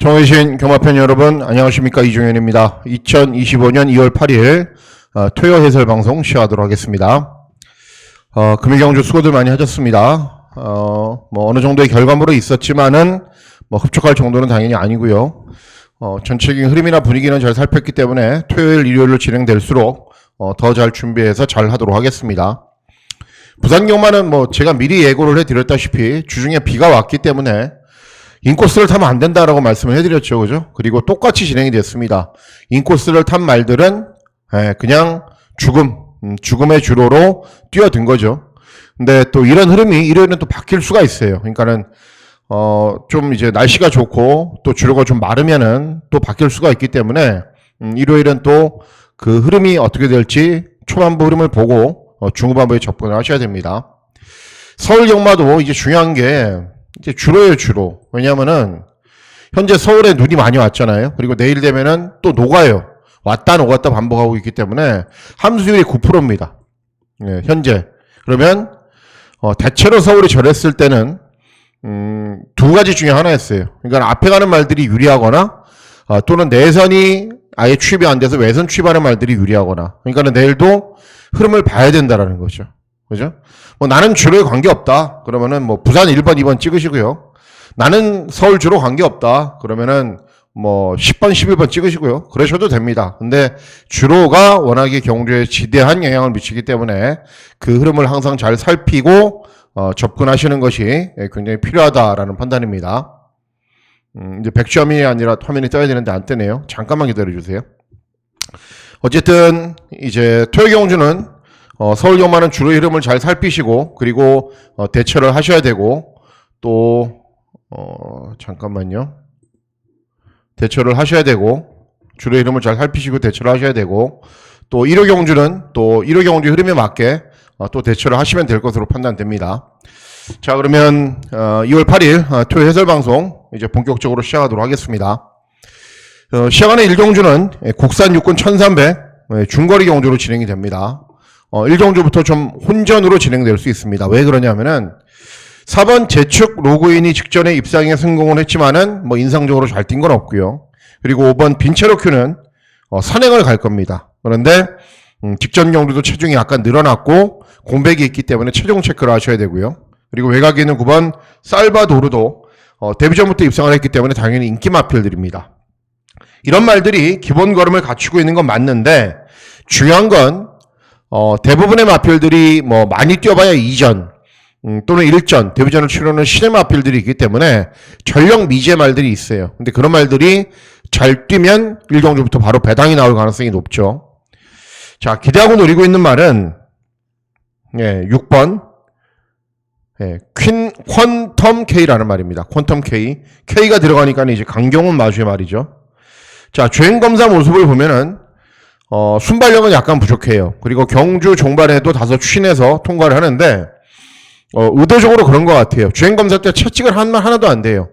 청해신 경마팬 여러분 안녕하십니까, 이종현입니다. 2025년 2월 8일 토요 해설 방송 시작하도록 하겠습니다. 금일경주 수고들 많이 하셨습니다. 어느 정도의 결과물은 있었지만은 흡족할 정도는 당연히 아니고요. 전체적인 흐름이나 분위기는 잘 살폈기 때문에 토요일 일요일로 진행될수록 더 잘 준비해서 잘 하도록 하겠습니다. 부산 경마는 제가 미리 예고를 해드렸다시피 주중에 비가 왔기 때문에 인코스를 타면 안 된다라고 말씀을 해드렸죠, 그죠? 그리고 똑같이 진행이 됐습니다. 인코스를 탄 말들은 그냥 죽음의 주로로 뛰어든 거죠. 근데 또 이런 흐름이 일요일은 또 바뀔 수가 있어요. 그러니까는 좀 이제 날씨가 좋고 또 주로가 좀 마르면은 또 바뀔 수가 있기 때문에 일요일은 또 그 흐름이 어떻게 될지 초반부 흐름을 보고 중후반부에 접근을 하셔야 됩니다. 서울 경마도 이제 중요한 게 이제 주로예요, 주로. 왜냐면은 현재 서울에 눈이 많이 왔잖아요. 그리고 내일 되면은 또 녹아요. 왔다 녹았다 반복하고 있기 때문에 함수율이 9%입니다. 현재. 그러면 대체로 서울이 저랬을 때는 두 가지 중에 하나였어요. 그러니까 앞에 가는 말들이 유리하거나 또는 내선이 아예 취입이 안 돼서 외선 취입하는 말들이 유리하거나. 그러니까는 내일도 흐름을 봐야 된다라는 거죠. 그죠? 나는 주로에 관계없다. 그러면은 부산 1번, 2번 찍으시고요. 나는 서울 주로 관계없다. 그러면은 10번, 11번 찍으시고요. 그러셔도 됩니다. 근데 주로가 워낙에 경주에 지대한 영향을 미치기 때문에 그 흐름을 항상 잘 살피고 접근하시는 것이 굉장히 필요하다라는 판단입니다. 이제 100점이 아니라 화면이 떠야 되는데 안 뜨네요. 잠깐만 기다려 주세요. 어쨌든 이제 토요 경주는 서울 경마는 주로 흐름을 잘 살피시고 그리고 대처를 하셔야 되고 또 잠깐만요. 대처를 하셔야 되고 주로 흐름을 잘 살피시고 대처를 하셔야 되고 또 1호 경주는 또 1호 경주 흐름에 맞게 또 대처를 하시면 될 것으로 판단됩니다. 자, 그러면 2월 8일 토요 해설 방송 이제 본격적으로 시작하도록 하겠습니다. 시작하는 1경주는 국산 육군 1300 중거리 경주로 진행이 됩니다. 1경주부터 좀 혼전으로 진행될 수 있습니다. 왜 그러냐면은 4번 제축 로그인이 직전에 입상에 성공을 했지만은 인상적으로 잘 뛴 건 없고요. 그리고 5번 빈체로큐는 선행을 갈 겁니다. 그런데 직전 경주도 체중이 약간 늘어났고 공백이 있기 때문에 체중 체크를 하셔야 되고요. 그리고 외곽에 있는 9번 살바도르도 데뷔전부터 입상을 했기 때문에 당연히 인기 마필들입니다. 이런 말들이 기본 걸음을 갖추고 있는 건 맞는데 중요한 건 대부분의 마필들이 많이 뛰어봐야 2전 또는 1전 데뷔전을 치르는 신의 마필들이 있기 때문에 전력 미지의 말들이 있어요. 근데 그런 말들이 잘 뛰면 1경주부터 바로 배당이 나올 가능성이 높죠. 자, 기대하고 노리고 있는 말은 6번 퀀텀 K라는 말입니다. 퀀텀 K. K가 들어가니까 이제 강경훈 마주의 말이죠. 자, 주행검사 모습을 보면은 순발력은 약간 부족해요. 그리고 경주 종반에도 다소 추진해서 통과를 하는데 의도적으로 그런 것 같아요. 주행검사 때 채찍을 하나도 안 돼요.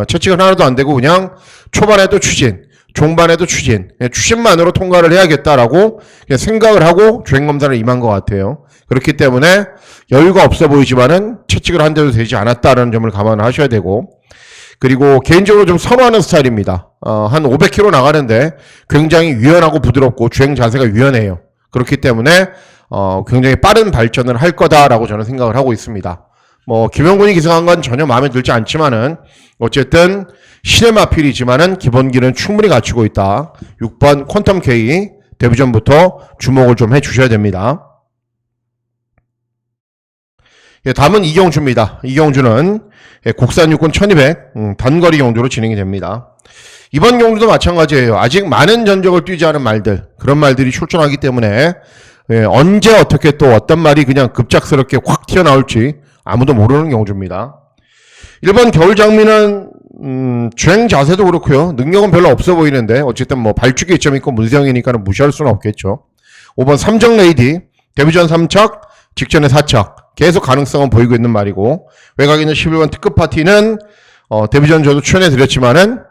채찍은 하나도 안 되고 그냥 초반에도 추진, 종반에도 추진, 추진만으로 통과를 해야겠다라고 그냥 생각을 하고 주행검사를 임한 것 같아요. 그렇기 때문에 여유가 없어 보이지만은 채찍을 한 대도 되지 않았다라는 점을 감안하셔야 되고, 그리고 개인적으로 좀 선호하는 스타일입니다. 한 500km 나가는데 굉장히 유연하고 부드럽고 주행 자세가 유연해요. 그렇기 때문에 굉장히 빠른 발전을 할 거다라고 저는 생각을 하고 있습니다. 김영군이 기승한 건 전혀 마음에 들지 않지만은 어쨌든 신의 마필이지만은 기본기는 충분히 갖추고 있다. 6번 퀀텀 K 데뷔전부터 주목을 좀 해주셔야 됩니다. 다음은 이경주입니다. 이경주는 국산 육군 1200 단거리 경주로 진행이 됩니다. 이번 경주도 마찬가지예요. 아직 많은 전적을 뛰지 않은 말들, 그런 말들이 출전하기 때문에 언제 어떻게 또 어떤 말이 그냥 급작스럽게 확 튀어나올지 아무도 모르는 경주입니다. 1번 겨울장미는 주행 자세도 그렇고요. 능력은 별로 없어 보이는데 어쨌든 발주기 이점이 있고 문세영이니까는 무시할 수는 없겠죠. 5번 삼정레이디 데뷔전 3착 직전에 4착 계속 가능성은 보이고 있는 말이고, 외곽에 있는 11번 특급 파티는 데뷔전 저도 출연해 드렸지만은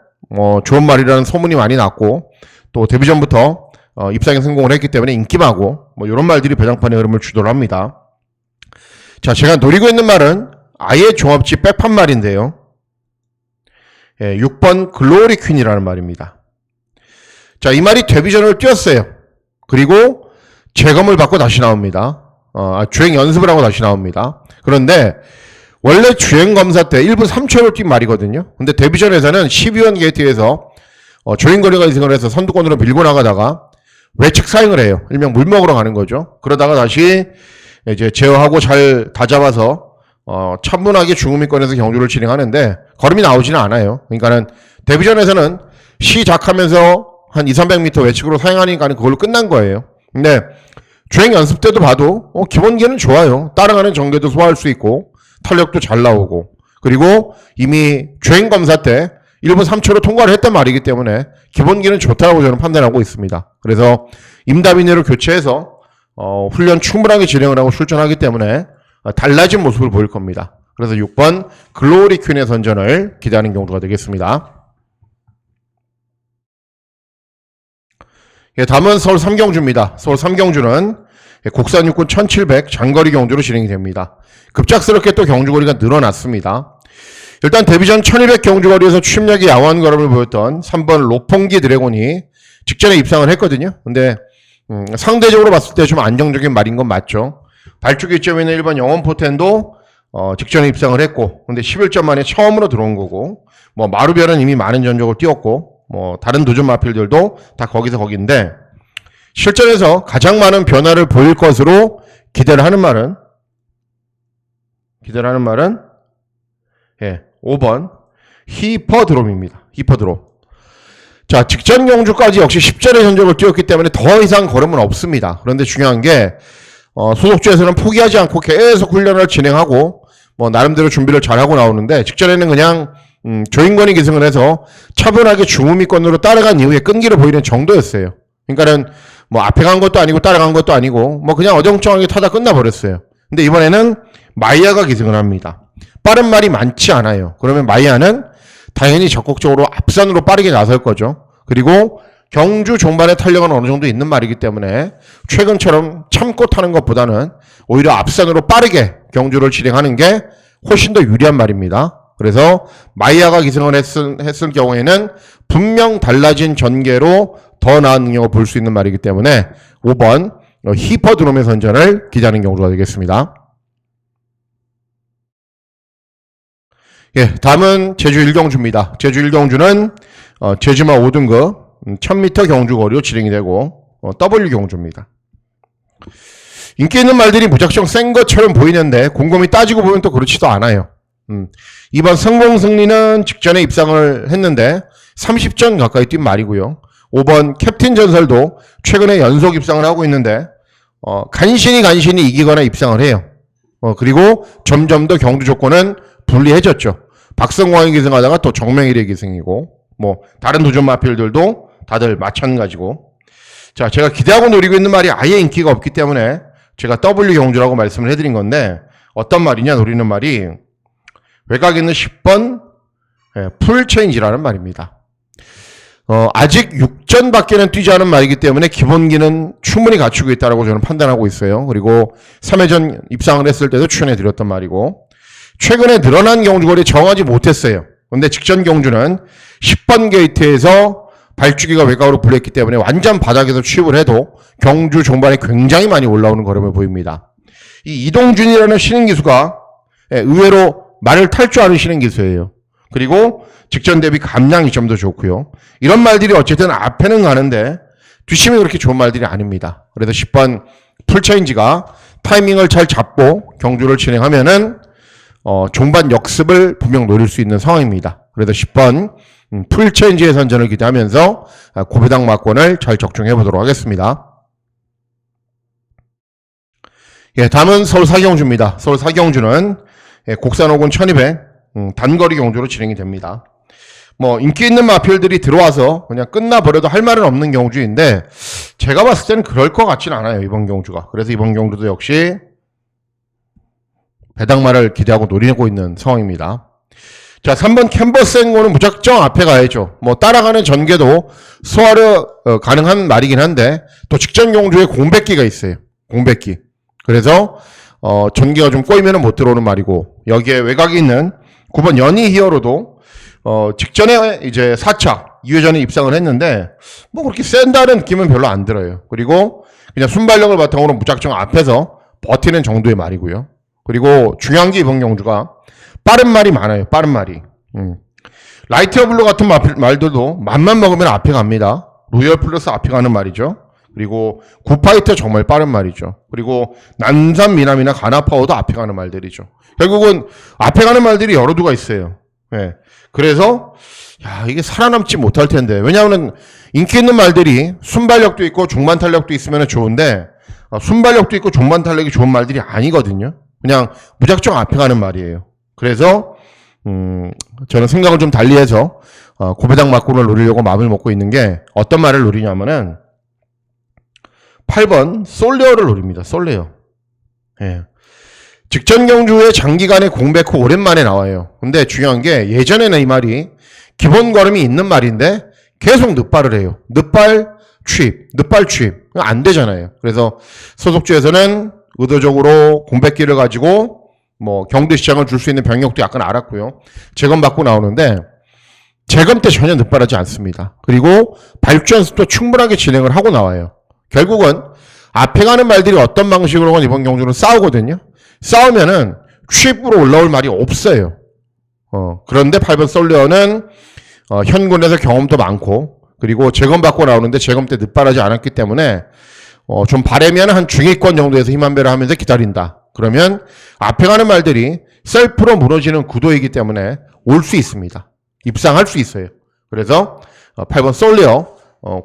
좋은 말이라는 소문이 많이 났고 또 데뷔전부터 입상에 성공을 했기 때문에 인기마고 이런 말들이 배당판의 흐름을 주도를 합니다. 자, 제가 노리고 있는 말은 아예 종합지 백판 말인데요. 6번 글로리 퀸이라는 말입니다. 자, 이 말이 데뷔전을 뛰었어요. 그리고 재검을 받고 다시 나옵니다. 주행 연습을 하고 다시 나옵니다. 그런데 원래 주행 검사 때 1분 3초를 뛴 말이거든요. 근데 데뷔전에서는 12원 게이트에서 조인거리가 이승을 해서 선두권으로 밀고 나가다가 외측 사행을 해요. 일명 물 먹으러 가는 거죠. 그러다가 다시 이제 제어하고 잘 다잡아서 차분하게 중후미권에서 경주를 진행하는데 걸음이 나오지는 않아요. 그러니까는 데뷔전에서는 시작하면서 한 200-300m 외측으로 사행하니까 그걸로 끝난 거예요. 근데 주행 연습 때도 봐도 기본기는 좋아요. 따라가는 전개도 소화할 수 있고 탄력도 잘 나오고, 그리고 이미 주행 검사 때 1분 3초로 통과를 했단 말이기 때문에 기본기는 좋다고 저는 판단하고 있습니다. 그래서 임다빈이를 교체해서 훈련 충분하게 진행을 하고 출전하기 때문에 달라진 모습을 보일 겁니다. 그래서 6번 글로리 퀸의 선전을 기대하는 경우가 되겠습니다. 다음은 서울 3경주입니다. 서울 3경주는 국산 육군 1700 장거리 경주로 진행이 됩니다. 급작스럽게 또 경주거리가 늘어났습니다. 일단 데뷔전 1200 경주거리에서 추임력이 야무한 걸음을 보였던 3번 로퐁기 드래곤이 직전에 입상을 했거든요. 근데 상대적으로 봤을 때 좀 안정적인 말인 건 맞죠. 발주기 점에 있는 1번 영원포텐도 직전에 입상을 했고, 근데 11점 만에 처음으로 들어온 거고, 뭐 마루별은 이미 많은 전적을 뛰었고, 뭐 다른 도전 마필들도 다 거기서 거긴데, 실전에서 가장 많은 변화를 보일 것으로 기대를 하는 말은 5번 히퍼드롬입니다. 히퍼드롬. 자, 직전 경주까지 역시 10전의 전적을 뛰었기 때문에 더 이상 걸음은 없습니다. 그런데 중요한 게 소속주에서는 포기하지 않고 계속 훈련을 진행하고 뭐 나름대로 준비를 잘하고 나오는데, 직전에는 그냥 조인권이 기승을 해서 차분하게 중후미권으로 따라간 이후에 끈기를 보이는 정도였어요. 그러니까는 뭐 앞에 간 것도 아니고 따라간 것도 아니고 뭐 그냥 어정쩡하게 타다 끝나버렸어요. 근데 이번에는 마이야가 기승을 합니다. 빠른 말이 많지 않아요. 그러면 마이야는 당연히 적극적으로 앞선으로 빠르게 나설 거죠. 그리고 경주 종반의 탄력은 어느 정도 있는 말이기 때문에 최근처럼 참고 타는 것보다는 오히려 앞선으로 빠르게 경주를 진행하는 게 훨씬 더 유리한 말입니다. 그래서 마이야가 기승을 했을 경우에는 분명 달라진 전개로 더 나은 능력을 볼 수 있는 말이기 때문에 5번 히퍼드롬의 선전을 기대하는 경우가 되겠습니다. 다음은 제주 1경주입니다. 제주 1경주는 제주마 5등급 1000m 경주 거리로 진행이 되고 W 경주입니다. 인기 있는 말들이 무작정 센 것처럼 보이는데 곰곰이 따지고 보면 또 그렇지도 않아요. 이번 성공승리는 직전에 입상을 했는데 30전 가까이 뛴 말이고요. 5번 캡틴 전설도 최근에 연속 입상을 하고 있는데 간신히 이기거나 입상을 해요. 그리고 점점 더 경주 조건은 불리해졌죠. 박성광이 기승하다가 또 정명일의 기승이고, 뭐 다른 도전 마필들도 다들 마찬가지고. 자, 제가 기대하고 노리고 있는 말이 아예 인기가 없기 때문에 제가 W 경주라고 말씀을 해드린 건데, 어떤 말이냐 노리는 말이 외곽에 있는 10번 풀체인지라는 말입니다. 아직 6전밖에는 뛰지 않은 말이기 때문에 기본기는 충분히 갖추고 있다고 저는 판단하고 있어요. 그리고 3회전 입상을 했을 때도 추천해 드렸던 말이고, 최근에 늘어난 경주거리 정하지 못했어요. 근데 직전 경주는 10번 게이트에서 발주기가 외곽으로 불렸기 때문에 완전 바닥에서 취입을 해도 경주 종반에 굉장히 많이 올라오는 걸음을 보입니다. 이 이동준이라는 신인 기수가 의외로 말을 탈 줄 아는 신인 기수예요. 그리고 직전 대비 감량이 좀 더 좋고요. 이런 말들이 어쨌든 앞에는 가는데 뒷심이 그렇게 좋은 말들이 아닙니다. 그래서 10번 풀체인지가 타이밍을 잘 잡고 경주를 진행하면은 종반 역습을 분명 노릴 수 있는 상황입니다. 그래서 10번 풀체인지의 선전을 기대하면서 고배당 막권을 잘 적중해 보도록 하겠습니다. 다음은 서울 4경주입니다. 서울 4경주는 국산 5군 1200 단거리 경주로 진행이 됩니다. 뭐 인기 있는 마필들이 들어와서 그냥 끝나버려도 할 말은 없는 경주인데 제가 봤을 때는 그럴 것 같진 않아요, 이번 경주가. 그래서 이번 경주도 역시 배당말을 기대하고 노리고 있는 상황입니다. 자, 3번 캔버스 앵고는 무작정 앞에 가야죠. 뭐 따라가는 전개도 소화를 가능한 말이긴 한데 또 직전 경주에 공백기가 있어요. 공백기. 그래서 전개가 좀 꼬이면 못 들어오는 말이고, 여기에 외곽에 있는 9번 연희 히어로도 직전에 이제 4차 2회전에 입상을 했는데 뭐 그렇게 센다는 느낌은 별로 안 들어요. 그리고 그냥 순발력을 바탕으로 무작정 앞에서 버티는 정도의 말이고요. 그리고 중요한 게 이번 경주가 빠른 말이 많아요. 빠른 말이. 라이트어 블루 같은 말들도 맘만 먹으면 앞에 갑니다. 로열 플러스 앞에 가는 말이죠. 그리고 굿파이터 정말 빠른 말이죠. 그리고 난산 미남이나 가나파워도 앞에 가는 말들이죠. 결국은 앞에 가는 말들이 여러 두가 있어요. 예. 그래서 야, 이게 살아남지 못할 텐데. 왜냐하면 인기 있는 말들이 순발력도 있고 중반 탄력도 있으면 좋은데 순발력도 있고 중반 탄력이 좋은 말들이 아니거든요. 그냥 무작정 앞에 가는 말이에요. 그래서 저는 생각을 좀 달리해서 고배당 막고를 노리려고 마음을 먹고 있는 게 어떤 말을 노리냐면은 8번 솔레어를 노립니다. 솔레어. 예. 직전 경주에 장기간의 공백 후 오랜만에 나와요. 근데 중요한 게 예전에는 이 말이 기본 걸음이 있는 말인데 계속 늦발을 해요. 늦발 취입, 늦발 취입. 안 되잖아요. 그래서 소속주에서는 의도적으로 공백기를 가지고 뭐 경대 시장을 줄 수 있는 병력도 약간 알았고요. 재검 받고 나오는데 재검 때 전혀 늦발하지 않습니다. 그리고 발주 연습도 충분하게 진행을 하고 나와요. 결국은 앞에 가는 말들이 어떤 방식으로건 이번 경주는 싸우거든요. 싸우면은 취입으로 올라올 말이 없어요. 그런데 8번 솔레어는 현군에서 경험도 많고 그리고 재검 받고 나오는데 재검 때 늦발하지 않았기 때문에 좀 바라면 한 중위권 정도에서 힘한배를 하면서 기다린다. 그러면 앞에 가는 말들이 셀프로 무너지는 구도이기 때문에 올 수 있습니다. 입상할 수 있어요. 그래서 8번 솔레어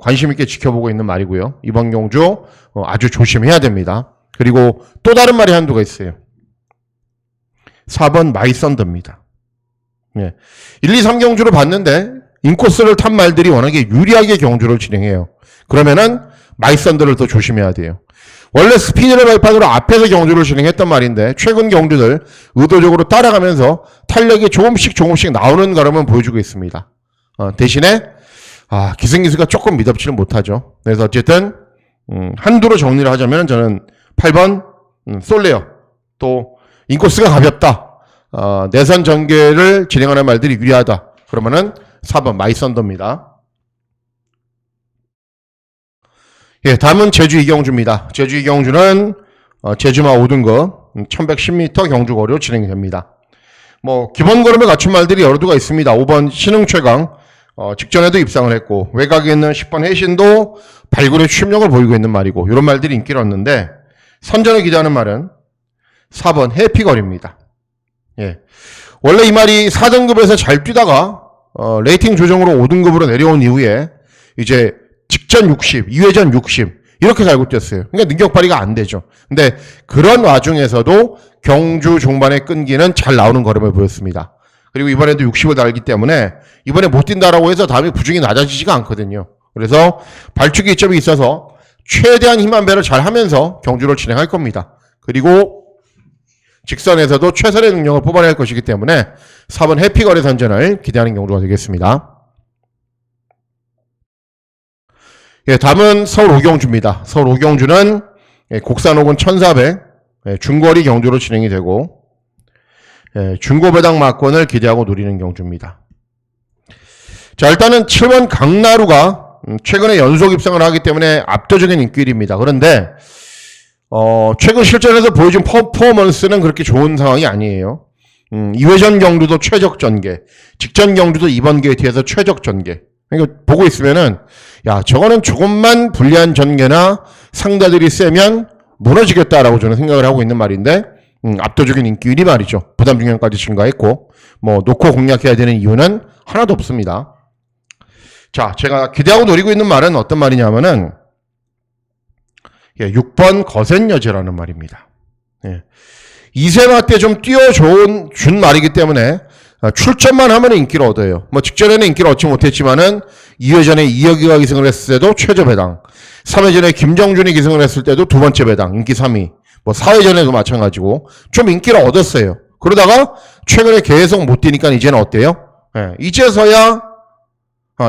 관심 있게 지켜보고 있는 말이고요. 이번 경주 아주 조심해야 됩니다. 그리고 또 다른 말이 한두가 있어요. 4번 마이썬더입니다. 예. 1, 2, 3 경주를 봤는데 인코스를 탄 말들이 워낙에 유리하게 경주를 진행해요. 그러면은 마이썬더를 더 조심해야 돼요. 원래 스피드를 발판으로 앞에서 경주를 진행했단 말인데 최근 경주들 의도적으로 따라가면서 탄력이 조금씩 나오는 걸음은 보여주고 있습니다. 대신에 기승기수가 조금 미덥지는 못하죠. 그래서 어쨌든 한두로 정리를 하자면 저는 8번 솔레어 또 인코스가 가볍다. 내선 전개를 진행하는 말들이 유리하다. 그러면은 4번 마이썬더입니다. 예, 다음은 제주 이경주입니다. 제주 이경주는 제주마 5등급 1110m 경주거리로 진행이 됩니다. 뭐 기본 걸음에 갖춘 말들이 여러 두가 있습니다. 5번 신흥최강 직전에도 입상을 했고 외곽에 있는 10번 해신도 발굴의 취임력을 보이고 있는 말이고 이런 말들이 인기를 얻는데 선전을 기대하는 말은 4번 해피걸입니다. 예, 원래 이 말이 4등급에서 잘 뛰다가 레이팅 조정으로 5등급으로 내려온 이후에 이제 직전 60, 2회전 60 이렇게 달고 뛰었어요. 그러니까 능력 발휘가 안 되죠. 근데 그런 와중에서도 경주 종반의 끈기는 잘 나오는 걸음을 보였습니다. 그리고 이번에도 60을 달기 때문에 이번에 못 뛴다라고 해서 다음에 부중이 낮아지지가 않거든요. 그래서 발축 이점이 있어서 최대한 힘 안배를 잘 하면서 경주를 진행할 겁니다. 그리고 직선에서도 최선의 능력을 뽑아낼 것이기 때문에 4번 해피걸의 선전을 기대하는 경주가 되겠습니다. 예, 다음은 서울 오경주입니다. 서울 오경주는 곡산호군 1400 중거리 경주로 진행이 되고 중고배당 막권을 기대하고 노리는 경주입니다. 자, 일단은 7번 강나루가 최근에 연속 입상을 하기 때문에 압도적인 인기입니다. 그런데 최근 실전에서 보여준 퍼포먼스는 그렇게 좋은 상황이 아니에요. 2회전 경주도 최적 전개, 직전 경주도 이번 게이트에서 최적 전개. 그러니까 보고 있으면은 야, 저거는 조금만 불리한 전개나 상대들이 세면 무너지겠다라고 저는 생각을 하고 있는 말인데 압도적인 인기 1위 말이죠. 부담 중량까지 증가했고 뭐 놓고 공략해야 되는 이유는 하나도 없습니다. 자, 제가 기대하고 노리고 있는 말은 어떤 말이냐면은 6번 거센여제라는 말입니다. 2세마 때 좀 띄워준 말이기 때문에 출전만 하면 인기를 얻어요. 뭐 직전에는 인기를 얻지 못했지만은 2회전에 이혁이가 기승을 했을 때도 최저 배당, 3회전에 김정준이 기승을 했을 때도 두 번째 배당, 인기 3위. 뭐 4회전에도 마찬가지고 좀 인기를 얻었어요. 그러다가 최근에 계속 못 뛰니까 이제는 어때요? 이제서야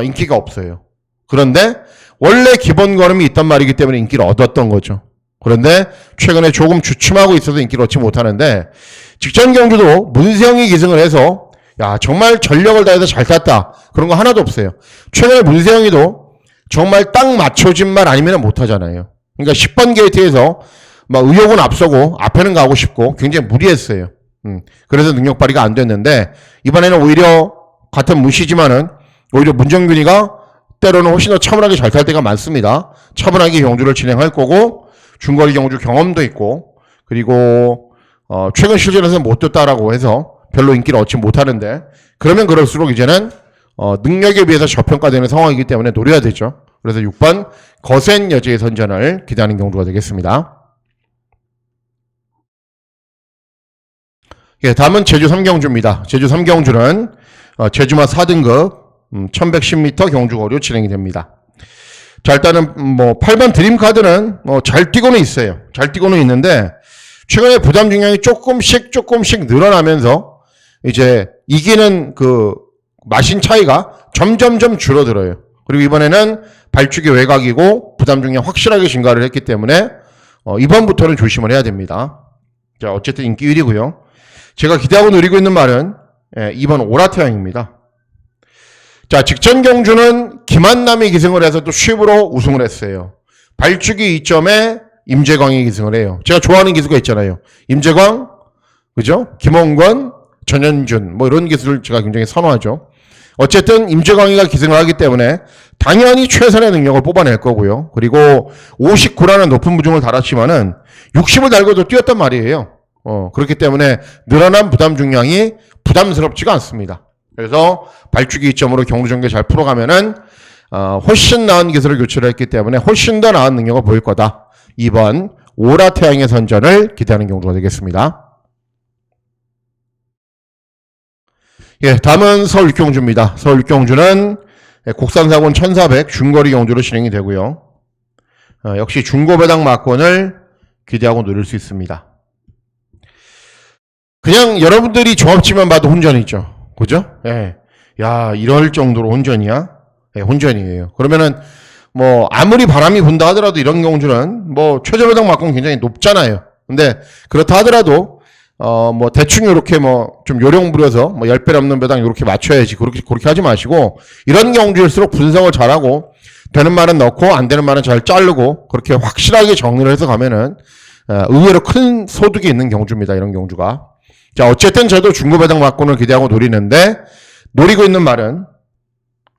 인기가 없어요. 그런데 원래 기본 걸음이 있단 말이기 때문에 인기를 얻었던 거죠. 그런데 최근에 조금 주춤하고 있어서 인기를 얻지 못하는데 직전 경주도 문세영이 기승을 해서 야, 정말 전력을 다해서 잘 탔다. 그런 거 하나도 없어요. 최근에 문세영이도 정말 딱 맞춰진만 아니면 못하잖아요. 그러니까 10번 게이트에서 막 의욕은 앞서고 앞에는 가고 싶고 굉장히 무리했어요. 그래서 능력 발휘가 안 됐는데 이번에는 오히려 같은 무시지만은 오히려 문정균이가 때로는 훨씬 더 차분하게 잘 탈 때가 많습니다. 차분하게 경주를 진행할 거고 중거리 경주 경험도 있고 그리고 최근 실전에서 못 떴다라고 해서 별로 인기를 얻지 못하는데 그러면 그럴수록 이제는 능력에 비해서 저평가되는 상황이기 때문에 노려야 되죠. 그래서 6번 거센 여지의 선전을 기대하는 경주가 되겠습니다. 예, 다음은 제주 3경주입니다. 제주 3경주는 제주마 4등급 1110m 경주거리로 진행이 됩니다. 자, 일단은 8번 드림카드는 잘 뛰고는 있어요. 잘 뛰고는 있는데 최근에 부담 중량이 조금씩 늘어나면서 이제 이기는 그 마신 차이가 점점점 줄어들어요. 그리고 이번에는 발주기 외곽이고 부담 중량 확실하게 증가를 했기 때문에 이번부터는 조심을 해야 됩니다. 자, 어쨌든 인기 1위고요. 제가 기대하고 노리고 있는 말은 2번 오라태양입니다. 자, 직전 경주는 김한남이 기승을 해서 또 쉽으로 우승을 했어요. 발주기 2점에 임재광이 기승을 해요. 제가 좋아하는 기수가 있잖아요. 임재광, 그죠? 김원권, 전현준, 이런 기수를 제가 굉장히 선호하죠. 어쨌든 임재광이가 기승을 하기 때문에 당연히 최선의 능력을 뽑아낼 거고요. 그리고 59라는 높은 부중을 달았지만은 60을 달고도 뛰었단 말이에요. 그렇기 때문에 늘어난 부담 중량이 부담스럽지가 않습니다. 그래서 발주기 2점으로 경주 전개 잘 풀어가면은 훨씬 나은 기술을 교체를 했기 때문에 훨씬 더 나은 능력을 보일 거다. 2번 오라태양의 선전을 기대하는 경주가 되겠습니다. 예, 다음은 서울 6경주입니다. 서울 6경주는 국산사군 1400 중거리 경주로 진행이 되고요. 역시 중고배당 막권을 기대하고 노릴 수 있습니다. 그냥 여러분들이 종합치만 봐도 혼전이죠. 그죠? 예. 야, 이럴 정도로 혼전이야? 예, 혼전이에요. 그러면은 아무리 바람이 분다 하더라도 이런 경주는 최저배당 막권 굉장히 높잖아요. 근데 그렇다 하더라도 대충 이렇게 좀 요령 부려서 10배 넘는 배당 이렇게 맞춰야지. 그렇게 하지 마시고 이런 경주일수록 분석을 잘하고 되는 말은 넣고 안 되는 말은 잘 자르고 그렇게 확실하게 정리를 해서 가면은 의외로 큰 소득이 있는 경주입니다. 이런 경주가. 자, 어쨌든 저도 중고배당 막권을 기대하고 노리고 있는 말은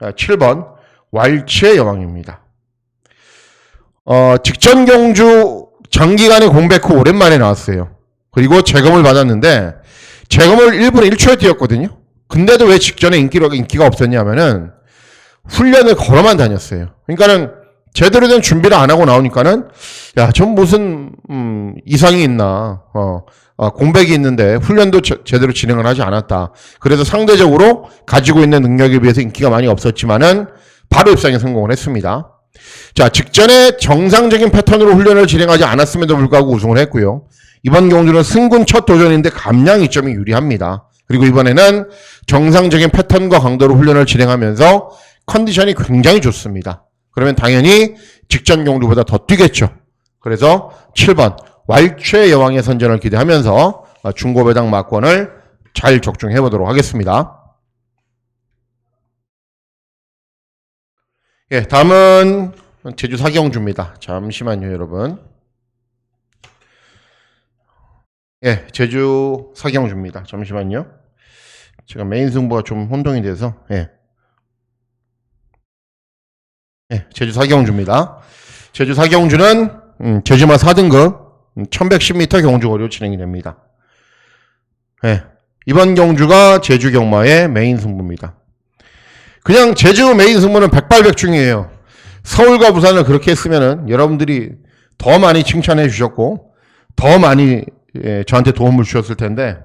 7번 왈츠의 여왕입니다. 직전 경주 장기간의 공백 후 오랜만에 나왔어요. 그리고 재검을 받았는데 재검을 1분에 1초에 뛰었거든요. 근데도 왜 직전에 인기가 없었냐면은 훈련을 걸어만 다녔어요. 그러니까는 제대로 된 준비를 안 하고 나오니까는 야, 전 무슨 이상이 있나. 공백이 있는데 훈련도 제대로 진행을 하지 않았다. 그래서 상대적으로 가지고 있는 능력에 비해서 인기가 많이 없었지만은 바로 입상에 성공을 했습니다. 자, 직전에 정상적인 패턴으로 훈련을 진행하지 않았음에도 불구하고 우승을 했고요. 이번 경주는 승군 첫 도전인데 감량 2점이 유리합니다. 그리고 이번에는 정상적인 패턴과 강도로 훈련을 진행하면서 컨디션이 굉장히 좋습니다. 그러면 당연히 직전 경주보다 더 뛰겠죠. 그래서 7번 왈츠의 여왕의 선전을 기대하면서 중고배당 막권을 잘 적중해 보도록 하겠습니다. 예, 다음은 제주 4경주입니다. 잠시만요, 여러분. 예, 제주 4경주입니다. 잠시만요. 제가 메인 승부가 좀 혼동이 돼서, 예, 제주 4경주입니다. 제주 4경주는 제주마 4등급 1110m 경주거리로 진행이 됩니다. 예, 이번 경주가 제주 경마의 메인 승부입니다. 그냥 제주 메인 승부는 백발백중이에요. 서울과 부산을 그렇게 했으면은 여러분들이 더 많이 칭찬해 주셨고 더 많이 저한테 도움을 주셨을 텐데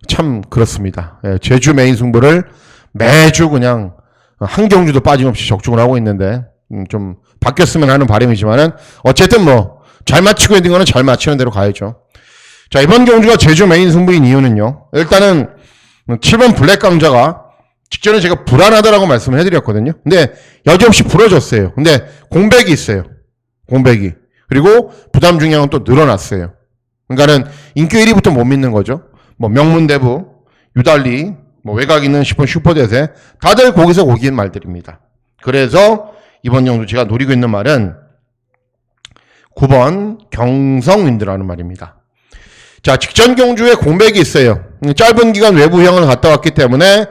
참 그렇습니다. 제주 메인 승부를 매주 그냥 한 경주도 빠짐없이 적중을 하고 있는데 좀 바뀌었으면 하는 바람이지만은 어쨌든 잘 맞추고 있는 거는 잘 맞추는 대로 가야죠. 자, 이번 경주가 제주 메인 승부인 이유는요. 일단은 7번 블랙 강자가 직전에 제가 불안하다라고 말씀을 해드렸거든요. 근데 여지없이 부러졌어요. 근데 공백이 있어요. 공백이. 그리고 부담 중량은 또 늘어났어요. 그러니까는 인기 1위부터 못 믿는 거죠. 명문대부, 유달리, 뭐 외곽 있는 10번 슈퍼댓에 다들 거기서 오긴 말들입니다. 그래서 이번 경주 제가 노리고 있는 말은 9번 경성윈드라는 말입니다. 자, 직전 경주에 공백이 있어요. 짧은 기간 외부 휴양을 갔다 왔기 때문에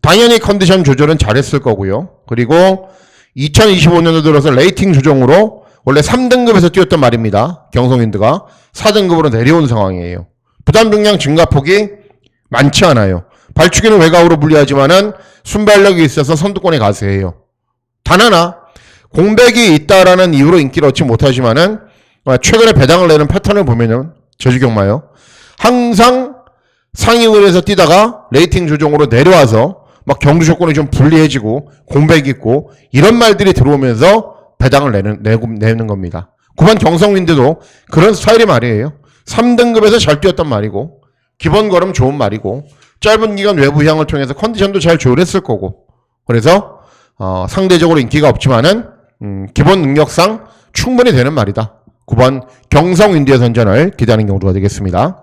당연히 컨디션 조절은 잘했을 거고요. 그리고 2025년도 들어서 레이팅 조정으로 원래 3등급에서 뛰었던 말입니다. 경성윈드가 4등급으로 내려온 상황이에요. 부담 중량 증가폭이 많지 않아요. 발축에는 외곽으로 불리하지만은 순발력이 있어서 선두권에 가세요. 단 하나 공백이 있다라는 이유로 인기를 얻지 못하지만은 최근에 배당을 내는 패턴을 보면은 제주경마요. 항상 상위권에서 뛰다가 레이팅 조정으로 내려와서 막 경주 조건이 좀 불리해지고 공백이 있고 이런 말들이 들어오면서 배당을 내는 겁니다. 9번 경성윈드도 그런 스타일의 말이에요. 3등급에서 잘 뛰었단 말이고 기본 걸음 좋은 말이고 짧은 기간 외부 휴양을 통해서 컨디션도 잘 조율했을 거고 그래서 상대적으로 인기가 없지만은 기본 능력상 충분히 되는 말이다. 9번 경성윈드의 선전을 기대하는 경우가 되겠습니다.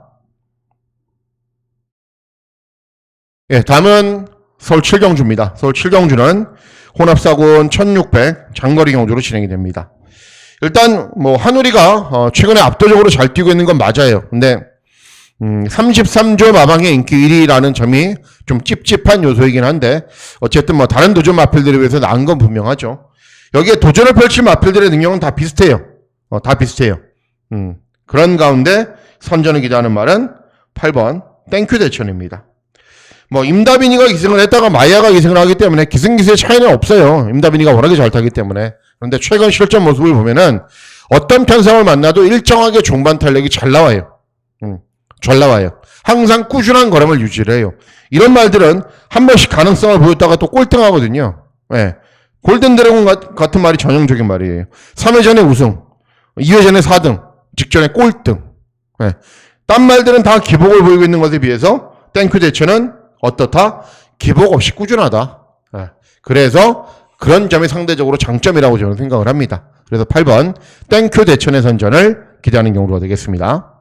예, 다음은 서울 7경주입니다. 서울 7경주는 혼합사군 1600 장거리 경주로 진행이 됩니다. 일단 뭐 한우리가 최근에 압도적으로 잘 뛰고 있는 건 맞아요. 근데 33조 마방의 인기 1위라는 점이 좀 찝찝한 요소이긴 한데 어쨌든 뭐 다른 도전 마필들에 비해서 나은 건 분명하죠. 여기에 도전을 펼칠 마필들의 능력은 다 비슷해요. 다 비슷해요. 그런 가운데 선전을 기대하는 말은 8번 땡큐 대천입니다. 뭐 임다빈이가 기승을 했다가 마이야가 기승을 하기 때문에 기승기수의 차이는 없어요. 임다빈이가 워낙에 잘 타기 때문에. 그런데 최근 실전 모습을 보면은 어떤 편성을 만나도 일정하게 종반 탄력이 잘 나와요. 잘 나와요. 항상 꾸준한 걸음을 유지를 해요. 이런 말들은 한 번씩 가능성을 보였다가 또 꼴등하거든요. 네. 골든 드래곤 같은 말이 전형적인 말이에요. 3회전에 우승, 2회전에 4등, 직전에 꼴등. 네. 딴 말들은 다 기복을 보이고 있는 것에 비해서 땡큐 대천은 어떻다? 기복 없이 꾸준하다. 네. 그래서 그런 점이 상대적으로 장점이라고 저는 생각을 합니다. 그래서 8번 땡큐 대천의 선전을 기대하는 경우가 되겠습니다.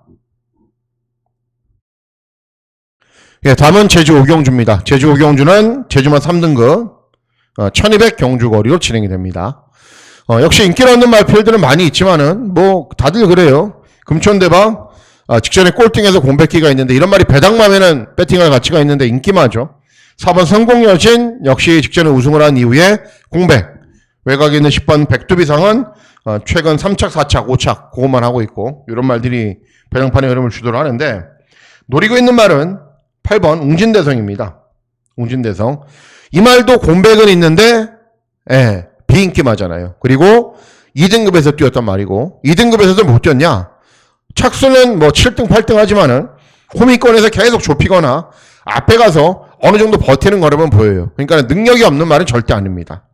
예, 다음은 제주 5경주입니다. 제주 5경주는 제주만 3등급 1200 경주거리로 진행이 됩니다. 역시 인기를 얻는 말필들은 많이 있지만은 뭐 다들 그래요. 금천대방 직전에 꼴등에서 공백기가 있는데 이런 말이 배당맘에는 배팅할 가치가 있는데 인기마죠. 4번 성공여신 역시 직전에 우승을 한 이후에 공백. 외곽에 있는 10번 백두비상은 최근 3착, 4착, 5착 그것만 하고 있고 이런 말들이 배당판의 흐름을 주도를 하는데 노리고 있는 말은 8번 웅진대성입니다. 웅진대성. 이 말도 공백은 있는데 비인기마잖아요. 그리고 2등급에서 뛰었단 말이고 2등급에서도 못 뛰었냐? 착수는 뭐 7등, 8등 하지만은 호미권에서 계속 좁히거나 앞에 가서 어느 정도 버티는 걸음은 보여요. 그러니까 능력이 없는 말은 절대 아닙니다.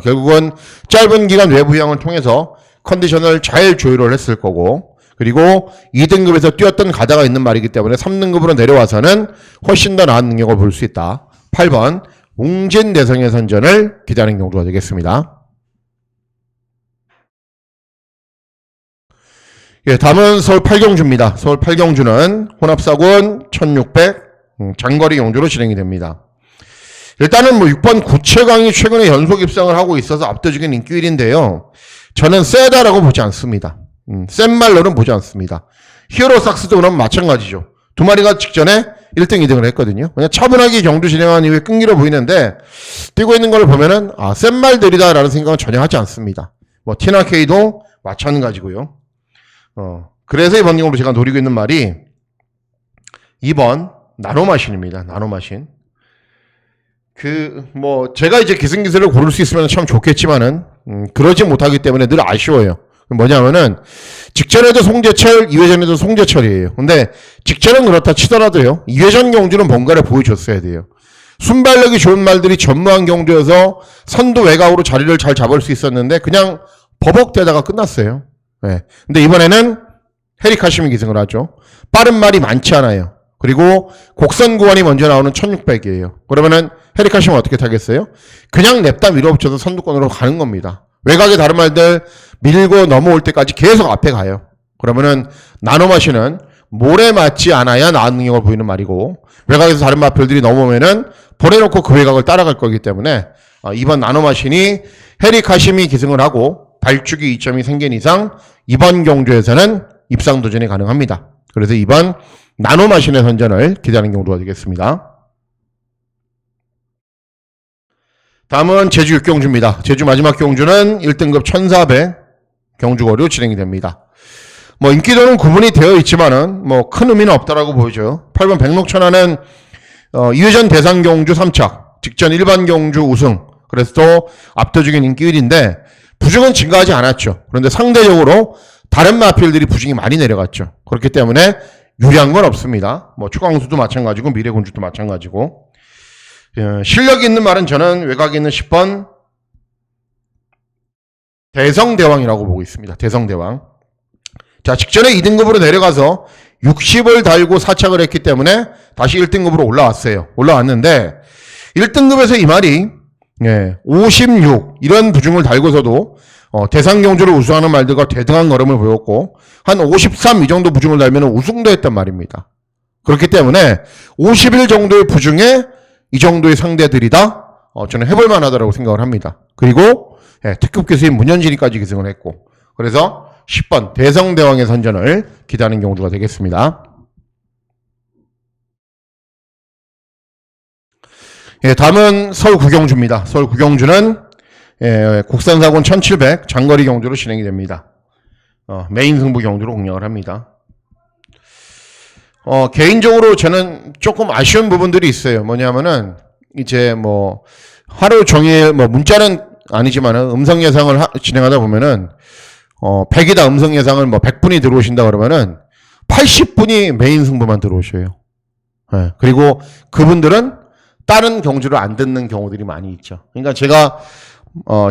결국은 짧은 기간 외부 휴양을 통해서 컨디션을 잘 조율을 했을 거고 그리고 2등급에서 뛰었던 가다가 있는 말이기 때문에 3등급으로 내려와서는 훨씬 더 나은 능력을 볼 수 있다. 8번 웅진대성의 선전을 기대하는 경우가 되겠습니다. 예, 다음은 서울 8경주입니다. 서울 8경주는 혼합사군 1600 장거리 경주로 진행이 됩니다. 일단은 뭐 6번 구체강이 최근에 연속 입상을 하고 있어서 압도적인 인기 1위인데요. 저는 세다라고 보지 않습니다. 센 말로는 보지 않습니다. 히어로삭스도 그럼 마찬가지죠. 두 마리가 직전에 1등, 2등을 했거든요. 그냥 차분하게 경주 진행한 이후에 끈기로 보이는데 뛰고 있는 걸 보면은 센 말들이다라는 생각은 전혀 하지 않습니다. 뭐 티나케이도 마찬가지고요. 그래서 이번 경우로 제가 노리고 있는 말이 2번 나노마신입니다. 나노마신. 제가 이제 기승기세를 고를 수 있으면 참 좋겠지만은 그러지 못하기 때문에 늘 아쉬워요. 뭐냐면은 직전에도 송재철, 2회전에도 송재철이에요. 근데 직전은 그렇다 치더라도요. 2회전 경주는 뭔가를 보여줬어야 돼요. 순발력이 좋은 말들이 전무한 경주여서 선두 외곽으로 자리를 잘 잡을 수 있었는데 그냥 버벅대다가 끝났어요. 네. 근데 이번에는 헤리카심이 기승을 하죠. 빠른 말이 많지 않아요. 그리고 곡선 구간이 먼저 나오는 1600이에요. 그러면은 헤리카심은 어떻게 타겠어요? 그냥 냅다 밀어붙여서 선두권으로 가는 겁니다. 외곽의 다른 말들 밀고 넘어올 때까지 계속 앞에 가요. 그러면은 나노마신은 몰에 맞지 않아야 나은 능력을 보이는 말이고, 외곽에서 다른 마필들이 넘어오면은 보내놓고 그 외곽을 따라갈 거기 때문에 2번 나노마신이 해리 카심이 기승을 하고 발주기 이점이 생긴 이상 이번 경주에서는 입상 도전이 가능합니다. 그래서 2번 나노마신의 선전을 기대하는 경주가 되겠습니다. 다음은 제주 6경주입니다. 제주 마지막 경주는 1등급 1400 경주거리로 진행이 됩니다. 뭐 인기도는 구분이 되어 있지만은 뭐 큰 의미는 없다라고 보이죠. 8번 백록천하는 2회전 대상 경주 3착, 직전 일반 경주 우승, 그래서 또 압도적인 인기 1위인데 부중은 증가하지 않았죠. 그런데 상대적으로 다른 마필들이 부중이 많이 내려갔죠. 그렇기 때문에 유리한 건 없습니다. 뭐 추광수도 마찬가지고 미래군주도 마찬가지고. 실력 있는 말은 저는 외곽에 있는 10번 대성대왕이라고 보고 있습니다. 대성대왕. 자, 직전에 2등급으로 내려가서 60을 달고 4착을 했기 때문에 다시 1등급으로 올라왔어요. 올라왔는데 1등급에서 이 말이 56 이런 부중을 달고서도 대상경주를 우승하는 말들과 대등한 걸음을 보였고 한 53 이 정도 부중을 달면 우승도 했단 말입니다. 그렇기 때문에 51 정도의 부중에 이 정도의 상대들이다? 저는 해볼 만하다고 생각을 합니다. 그리고 특급 교수인 문현진이까지 기승을 했고 그래서 10번 대성대왕의 선전을 기대하는 경주가 되겠습니다. 다음은 서울 구경주입니다. 서울 구경주는 국산사군 1700 장거리 경주로 진행이 됩니다. 메인 승부 경주로 공략을 합니다. 개인적으로 저는 조금 아쉬운 부분들이 있어요. 뭐냐면은 이제 뭐 하루 종일 뭐 문자는 아니지만은 음성 예상을 진행하다 보면은 100이다 음성 예상을 뭐 100분이 들어오신다 그러면은 80분이 메인 승부만 들어오셔요. 그리고 그분들은 다른 경주를 안 듣는 경우들이 많이 있죠. 그러니까 제가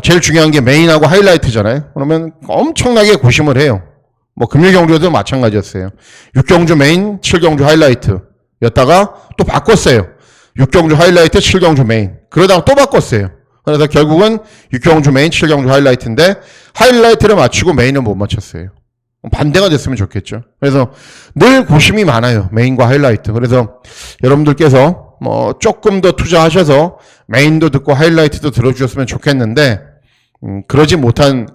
제일 중요한 게 메인하고 하이라이트잖아요. 그러면 엄청나게 고심을 해요. 뭐 금요 경주도 마찬가지였어요. 6경주 메인, 7경주 하이라이트 였다가 또 바꿨어요. 6경주 하이라이트, 7경주 메인. 그러다가 또 바꿨어요. 그래서 결국은 6경주 메인, 7경주 하이라이트인데 하이라이트를 맞추고 메인은 못 맞췄어요. 반대가 됐으면 좋겠죠. 그래서 늘 고심이 많아요. 메인과 하이라이트. 그래서 여러분들께서 뭐 조금 더 투자하셔서 메인도 듣고 하이라이트도 들어주셨으면 좋겠는데 그러지 못한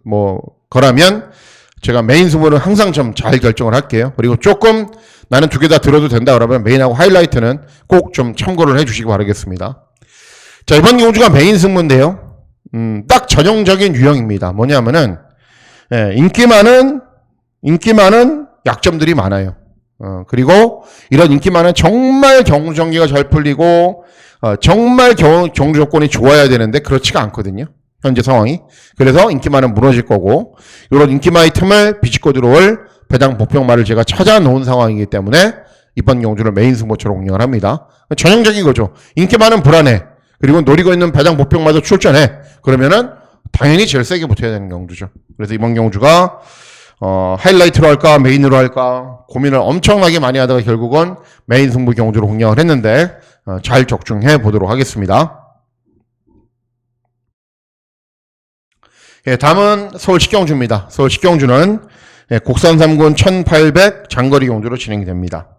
뭐 거라면 제가 메인 승부는 항상 좀 잘 결정을 할게요. 그리고 조금 나는 두 개 다 들어도 된다 그러면 메인하고 하이라이트는 꼭 좀 참고를 해주시기 바라겠습니다. 자, 이번 경주가 메인 승부인데요. 딱 전형적인 유형입니다. 뭐냐면은 인기 많은 약점들이 많아요. 그리고 이런 인기 많은 정말 경주 전개가 잘 풀리고 정말 경주 조건이 좋아야 되는데 그렇지가 않거든요. 현재 상황이. 그래서 인기 많은 무너질 거고 이런 인기 많은 틈을 비집고 들어올 배당 복병말을 제가 찾아 놓은 상황이기 때문에 이번 경주를 메인 승부처럼 운영을 합니다. 전형적인 거죠. 인기 많은 불안해. 그리고 노리고 있는 배당 복병마저 출전해. 그러면은 당연히 제일 세게 붙어야 되는 경주죠. 그래서 이번 경주가 하이라이트로 할까 메인으로 할까 고민을 엄청나게 많이 하다가 결국은 메인 승부 경주로 공략을 했는데 잘 적중해 보도록 하겠습니다. 다음은 서울 식경주입니다. 서울 식경주는 국산 3군 1800 장거리 경주로 진행이 됩니다.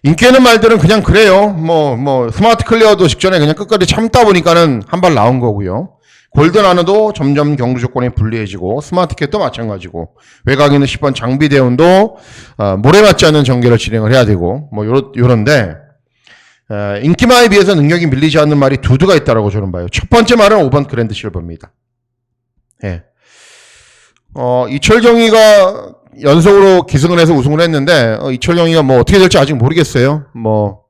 인기 있는 말들은 그냥 그래요. 뭐 스마트 클리어도 직전에 그냥 끝까지 참다 보니까는 한 발 나온 거고요. 골든 하나도 점점 경주 조건이 불리해지고 스마트캣도 마찬가지고 외곽에 있는 10번 장비대운도 모래 맞지 않는 전개를 진행을 해야 되고 뭐 요런데 인기마에 비해서 능력이 밀리지 않는 말이 두두가 있다라고 저는 봐요. 첫 번째 말은 5번 그랜드 실버입니다. 이철경이가 연속으로 기승을 해서 우승을 했는데 이철경이가 뭐 어떻게 될지 아직 모르겠어요. 뭐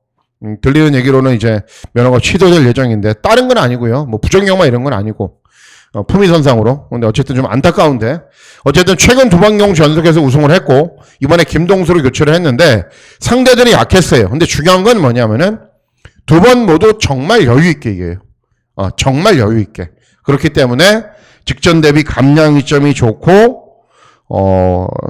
들리는 얘기로는 이제 면허가 취소될 예정인데 다른 건 아니고요. 뭐 부정경마 이런 건 아니고 품위선상으로. 근데 어쨌든 좀 안타까운데 어쨌든 최근 두 번 경주 연속해서 우승을 했고 이번에 김동수로 교체를 했는데 상대들이 약했어요. 근데 중요한 건 뭐냐면은 두 번 모두 정말 여유 있게 이겨요. 정말 여유 있게. 그렇기 때문에 직전 대비 감량 이점이 좋고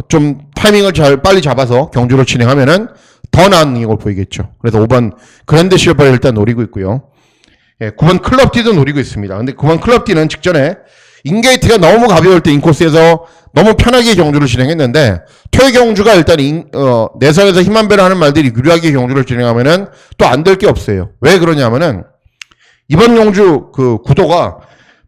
좀 타이밍을 잘 빨리 잡아서 경주를 진행하면은 더 나은 이걸 보이겠죠. 그래서 5번 그랜드 실버를 일단 노리고 있고요. 예, 9번 클럽D도 노리고 있습니다. 근데 9번 클럽D는 직전에 인게이트가 너무 가벼울 때 인코스에서 너무 편하게 경주를 진행했는데 토요 경주가 일단 내선에서 힘만 배를 하는 말들이 유리하게 경주를 진행하면은 또 안 될 게 없어요. 왜 그러냐면은 이번 경주 그 구도가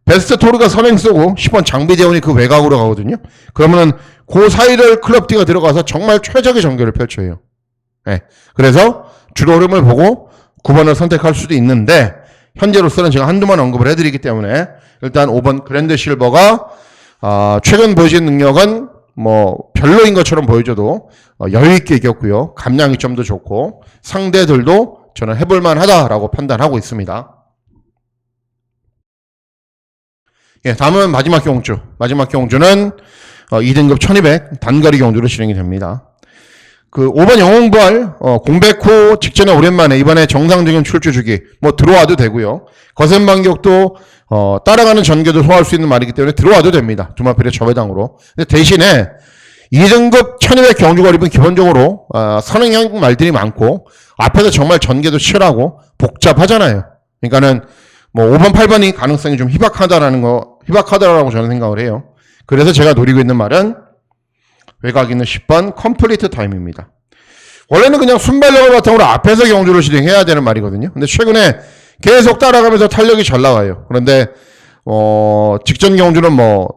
베스트 토르가 선행 쏘고 10번 장비 대원이 그 외곽으로 가거든요. 그러면은 그 사이를 클럽D가 들어가서 정말 최적의 전개를 펼쳐요. 네. 그래서 주로 흐름을 보고 9번을 선택할 수도 있는데 현재로서는 제가 한두 번 언급을 해드리기 때문에 일단 5번 그랜드 실버가 최근 보여진 능력은 뭐 별로인 것처럼 보여줘도 여유있게 이겼고요. 감량이 좀 더 좋고 상대들도 저는 해볼만 하다라고 판단하고 있습니다. 예, 다음은 마지막 경주. 마지막 경주는 2등급 1200 단거리 경주로 진행이 됩니다. 그 5번 영웅부활 공백 후 직전에 오랜만에 이번에 정상적인 출주 주기 뭐 들어와도 되고요. 거센 반격도 따라가는 전개도 소화할 수 있는 말이기 때문에 들어와도 됩니다. 두마필의 저배당으로. 근데 대신에 2등급 1200 경주거리는 기본적으로 선행형 말들이 많고 앞에서 정말 전개도 치열하고 복잡하잖아요. 그러니까는 뭐 5번 8번이 가능성이 좀 희박하다라고 저는 생각을 해요. 그래서 제가 노리고 있는 말은 외곽 있는 10번 컴플리트 타임입니다. 원래는 그냥 순발력을 바탕으로 앞에서 경주를 진행해야 되는 말이거든요. 근데 최근에 계속 따라가면서 탄력이 잘 나와요. 그런데 직전 경주는 뭐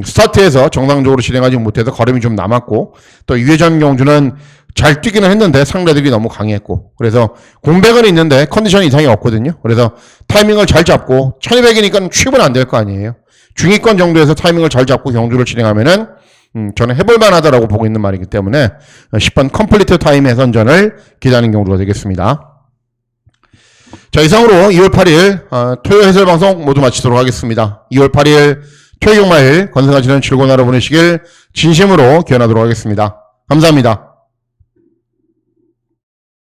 스타트에서 정상적으로 진행하지 못해서 걸음이 좀 남았고 또 2회전 경주는 잘 뛰기는 했는데 상대들이 너무 강했고 그래서 공백은 있는데 컨디션 이상이 없거든요. 그래서 타이밍을 잘 잡고 1200이니까 취업은 안 될 거 아니에요. 중위권 정도에서 타이밍을 잘 잡고 경주를 진행하면은 저는 해볼만 하다라고 보고 있는 말이기 때문에 10번 컴플리트 타임의 선전을 기대하는 경우가 되겠습니다. 자, 이상으로 2월 8일 토요 해설방송 모두 마치도록 하겠습니다. 2월 8일 토요 경마일 건승하시는 즐거운 하루 보내시길 진심으로 기원하도록 하겠습니다. 감사합니다.